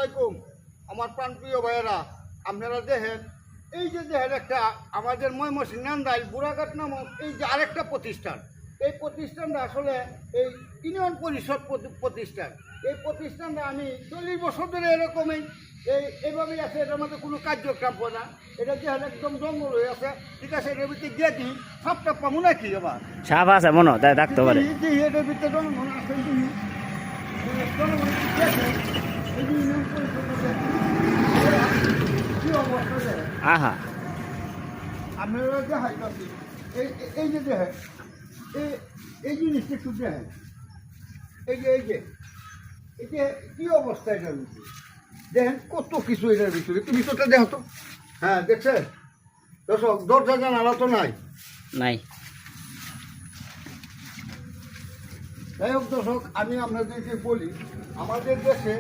আলাইকুম আমার প্রাণপ্রিয় ভাইয়েরা, আপনারা দেখেন এই যে দেখেন একটা আমাদের ময়মনসিংহ নান্দাইল বুড়াঘাট নামক এই যে আরেকটা প্রতিষ্ঠান, এই প্রতিষ্ঠানটা আসলে এই ইউনিয়ন পরিষদ প্রতিষ্ঠান। এই প্রতিষ্ঠানটা আমি 40 বছর ধরে এরকমই এইভাবেই আছে, এটার মধ্যে কোনো কার্যক্রম না। এটা দেখেন একদম জঙ্গল হয়ে আছে, ঠিক আছে। এটার ভিতরে গিয়ে দিই সবটা পাবো নাকি আবার সাপ আছে মনে হয়, তাই থাকতে পারে। এটার ভিতরে জনগণ আছে, আহা আপনারা দেখাই এই যে দেখেন এই জিনিসটা একটু দেখেন, এই যে কি অবস্থা এটার ভিতরে দেখেন, কত কিছু এটার ভিতরে। একটু ভিতরটা দেখো তো। হ্যাঁ দেখছেন দর্শক, দরজা জানালা তো নাই। নাই। যাই হোক দর্শক, আমি আপনাদেরকে বলি, আমাদের দেশে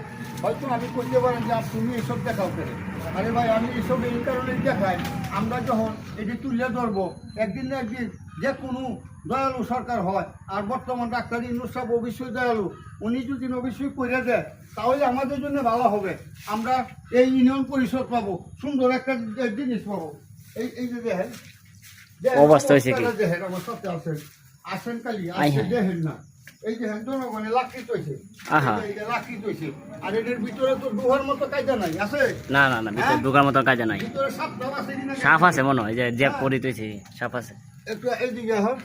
হয়তো আমি করতে পারেন যে তুমি এইসব দেখাও করে। আরে ভাই, আমি এইসব এই কারণে দেখাই, আমরা যখন এটি তুলে ধরবো একদিন না একদিন যে কোনো দয়ালু সরকার হয়, আর বর্তমান ডাক্তার ইউনূস সাহেব অবশ্যই দয়ালু, উনি যদি অবশ্যই করে দেয় তাহলে আমাদের জন্য ভালো হবে। আমরা এই ইউনিয়ন পরিষদ পাবো, সুন্দর একটা জিনিস পাবো। এই যে দেখেন অবস্থা হয়েছে কি দেখেন, আমার সাথে আসেন, আসেন কালি আসে দেখেন না, এই যে জনগণে লাকৃত হয়েছে, লাকৃত হয়েছে। আর এটার ভিতরে তো ডুহার মতো কায়দা নাই আছে। না না না, ভিতরে ঢোকার মতো কাজে নাই। ভিতরে সাপ আছে কিনা, সাপ আছে মনে হয়, যে পরিতেছে সাপ আছে। একটু এইদিকে হয়,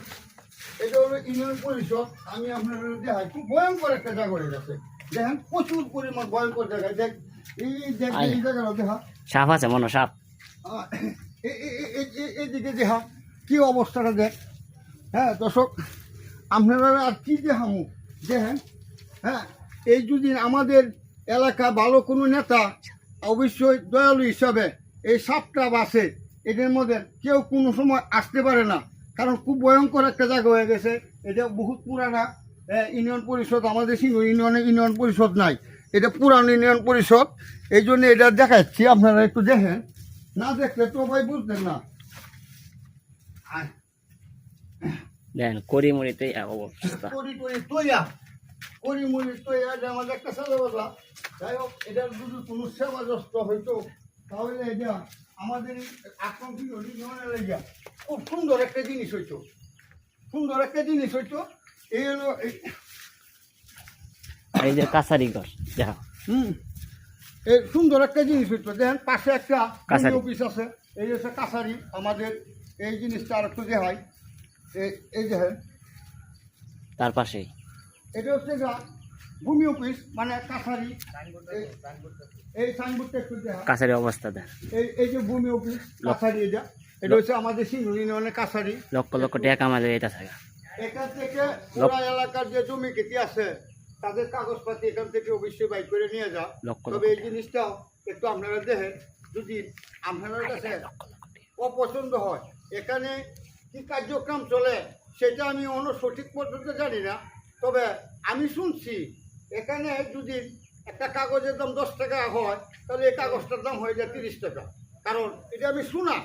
এটা হলো ইউনিয়ন পরিষদ। আমি আপনার দেখাই, খুব ভয়ঙ্কর একটা জায়গা হয়ে গেছে। দেখেন প্রচুর পরিমাণ ভয়ঙ্কর জায়গায় দেখ, এই জায়গাটা দেখা সাপ আছে মনে হয়, সাপ। এইদিকে দেখা কি অবস্থাটা দেখ। হ্যাঁ দর্শক, আপনারা আর কি দেখামু দেখেন। হ্যাঁ, এই যদি আমাদের এলাকা ভালো কোনো নেতা অবশ্যই দয়ালু হিসাবে এই সাপটা বাসে, এটার মধ্যে কেউ কোনো সময় আসতে পারে না, কারণ খুব ভয়ঙ্কর একটা জায়গা হয়ে গেছে। এটা বহুত পুরানা ইউনিয়ন পরিষদ, আমাদের ইউনিয়ন পরিষদ নাই, এটা পুরানো ইউনিয়ন পরিষদ। এই জন্য এটা দেখাচ্ছি, আপনারা একটু দেখেন, না দেখলে তো ভাই বুঝতেন না। দেখেন করিমরিতে অবস্থা। আমাদের একটা ছেলে বললাম। যাই হোক, এটার যদি কোনো সেবা যস্ত হইতো তাহলে এটা আমাদের খুব সুন্দর একটা জিনিস হইতো, সুন্দর একটা জিনিস হইতো। এই হলো এই যে কাছারি ঘর দেখো। এই সুন্দর একটা জিনিস হইতো। দেখেন পাশে একটা কাছারি অফিস আছে, এই হচ্ছে কাছারি। আমাদের এই জিনিসটা আর একটু দেখাই, এই দেখেন তার পাশেই এটা হচ্ছে ভূমি অফিস, মানে কাছারি। এই সাইনবোর্ডটা একটু দেখা, কাছারি অবস্থা দেখ। এই যে ভূমি অফিস কাছারি, এটা হচ্ছে আমাদের সিঙ্গুর ইউনিয়নের কাছারি। লক্ষ লক্ষ টাকা কামালে এটা থাকে। এখান থেকে পুরা এলাকার যে জমি খেতি আছে তাদের কাগজপাতি এখান থেকে অবশ্যই বাইক করে নিয়ে যাও। তবে এই জিনিসটাও একটু আপনারা দেখেন, যদি আপনাদের কাছে অপছন্দ হয়, এখানে কি কার্যক্রম চলে সেটা আমি অন্য সঠিক পদ্ধতিতে জানি না। তবে আমি শুনছি এখানে যদি একটা কাগজের দাম 10 টাকা হয়, তাহলে এই কাগজটার দাম হয়ে যায় 30 টাকা। কারণ এটা আমি শোনা,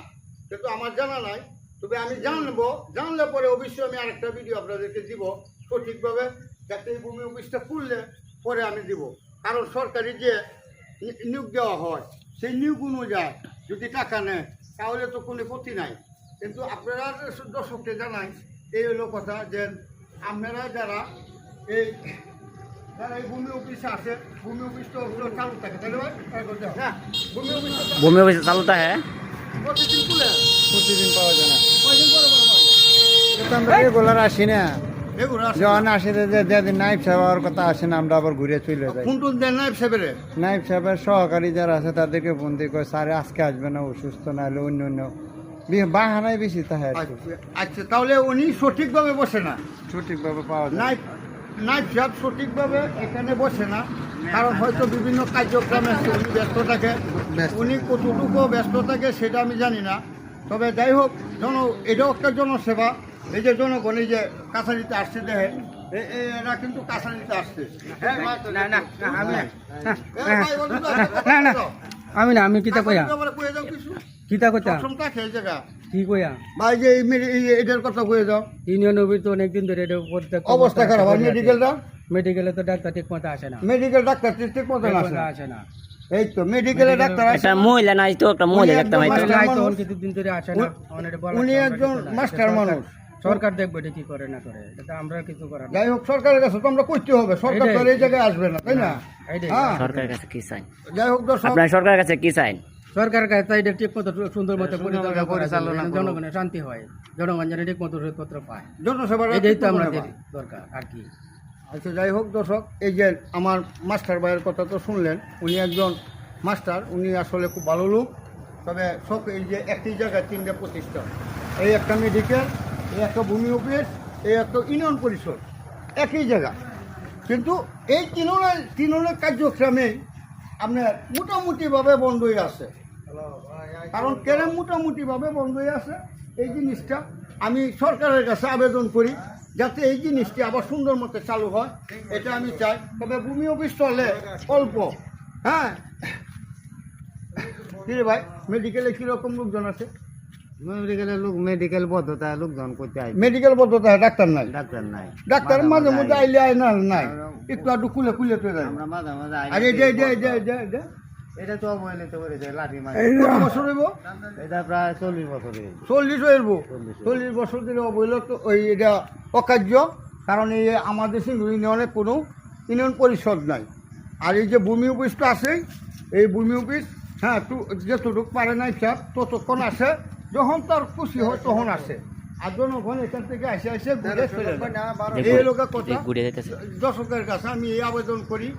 কিন্তু আমার জানা নাই। তবে আমি জানলে পরে অবশ্যই আমি আরেকটা ভিডিও আপনাদেরকে দিব সঠিকভাবে, যাতে এই ভূমি অফিসটা খুললে পরে আমি দিব। কারণ সরকারি যে নিয়োগ দেওয়া হয়, সেই নিয়োগ অনুযায়ী যদি টাকা নেয় তাহলে তো কোনো ক্ষতি নাই। কিন্তু আপনারা দর্শককে জানাই, এই হলো কথা, যে আপনারা যারা এই ভূমি অফিসে আসে, ভূমি অফিসটা চালু থাকে, তাই না? ভূমি অফিস চালু থাকে, প্রতিদিন খুলে, প্রতিদিন পাওয়া যায় না। কয়দিন পরে পাওয়া যায়? আমরা রেগুলার আসি না, এগুলো আসে যখন আসি যেদিন নাইব সাহেব হওয়ার কথা আসে না, আমরা আবার ঘুরে চলে যাই। ফোন টোন দেন নাইব সাহেবেরে? নাইব সাহেবের সহকারী যারা আছে তাদেরকে ফোন দিয়ে কয় স্যার আজকে আসবে না, অসুস্থ না হলে অন্য অন্য বাহানায় বেশি থাকে। আচ্ছা, তাহলে উনি সঠিকভাবে বসে না, সঠিকভাবে পাওয়া যায়। নাইব সাহেব সঠিকভাবে এখানে বসে না, কারণ হয়তো বিভিন্ন কার্যক্রমে উনি ব্যস্ত থাকে। উনি কতটুকু ব্যস্ত থাকে সেটা আমি জানি না। তবে যাই হোক, এটাও একটা জনসেবা। এই যে জনগণ এই যে কাছারিতে আসছে, দেখে এরা কিন্তু কাছারিতে আসছে। আমি না, আমি কিতা কইয়া কিছু কিতা কইতা এই জায়গা কি কইয়া ভাই, যে এটার কথা কয়ে যাও। ইউনিয়ন অফিস তো অনেকদিন ধরে অবস্থা খারাপ। আর মেডিকেলটা, মেডিকেলে তো ডাক্তার ঠিক মতো আসে না, মেডিকেল ডাক্তার ঠিক মতো আসে না। এই তো মেডিকেলে ডাক্তার আছে একটা মহিলা নাই তো একটা মহিলা দেখতাম এই তো। মাস্টার নাই তো মানুষ। কিছুদিন ধরে আসে না অনেকে বলা উনি আমরা একজন কিছু নাই। মাস্টার সরকার- মানুষ। সরকার দেখবে এটা কি করে না করে এটা আমরা কিছু করার না। যাই হোক সরকারের কাছে তো আমরা করতে হবে, সরকার তো আর এই জায়গায় আসবে না, তাই না? এইটাই। হ্যাঁ সরকারের কাছে কি চাই যাই হোক দর্শক, আপনার সরকারের কাছে কি চাই সরকারের কাছে এটা ঠিক মতো সুন্দর মতো পরিচালনা জনগণের শান্তি হয়, জনগণ যেন ঠিক মতো ওষুধপত্র পায়, জনসেবার এটাই তো আমাদের দরকার আর কি। আচ্ছা যাই হোক দর্শক, এই যে আমার মাস্টার ভাইয়ের কথা তো শুনলেন, উনি একজন মাস্টার, উনি আসলে খুব ভালো লোক। তবে সব এই যে একই জায়গায় 3টে প্রতিষ্ঠান, এই একটা মেডিকেল, এই একটা ভূমি অফিস, এই একটা ইউনিয়ন পরিষদ, একই জায়গা, কিন্তু এই তৃণমূলের কার্যক্রমে আপনার মোটামুটিভাবে বন্ধই আছে। কারণ কেন মোটামুটিভাবে বন্ধ হয়ে আছে এই জিনিসটা আমি সরকারের কাছে আবেদন করি যাতে এই জিনিসটি আবার সুন্দর মতো চালু হয়, এটা আমি চাই। তবে ভূমি অফিস চলে অল্প। হ্যাঁ কিরে ভাই, মেডিকেলে কীরকম লোকজন আছে? মেডিকেলের লোক মেডিকেল বদ্ধতা লোকজন করতে আসবে, মেডিকেল বদ্ধতা ডাক্তার নাই, ডাক্তার নাই, ডাক্তার মাঝে মধ্যে আইলে আয় না নাই, একটু আধটু খুলে তো যায়। আমরা মাঝে মাঝে আর এই যে এটা তো অবহেলিত করেছে লাঠি মারি, কত বছর হইব? এটা প্রায় 40 বছর হয়ে গেছে। 40 হইব। 40 বছর দিলে অবৈল তো ওই এটা অকার্য, কারণ এই আমাদের সিঙ্গুর ইউনিয়নে কোনো ইউনিয়ন পরিষদ নাই। আর এই যে ভূমি অফিসটা আছে, এই ভূমি অফিস হ্যাঁ যতটুকু পারে নাই সব ততক্ষণ আসে, যখন তার খুশি হয় তখন আসে। আর জনগণ এখান থেকে আসে ঘুরে চলে যায়। এই লোকের কথা ঘুরে যেতেছে দর্শকের কাছে আমি এই আবেদন করি,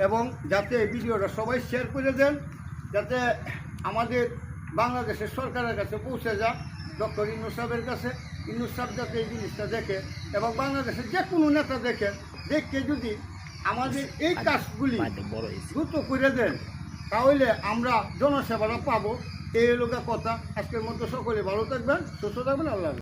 এবং যাতে এই ভিডিওটা সবাই শেয়ার করে দেন, যাতে আমাদের বাংলাদেশের সরকারের কাছে পৌঁছে যায়, ডক্টর ইউনূস সাহেবের কাছে। ইউনূস সাহেব যাতে এই জিনিসটা দেখে, এবং বাংলাদেশের যে কোনো নেতা দেখে যদি আমাদের এই কাজগুলি বড় হয়েছে। দ্রুত করে দেন, তাহলে আমরা জনসেবাটা পাবো। এই লোকের কথা। আজকের মতো সকলে ভালো থাকবেন, সুস্থ থাকবেন, আল্লাহ হাফেজ।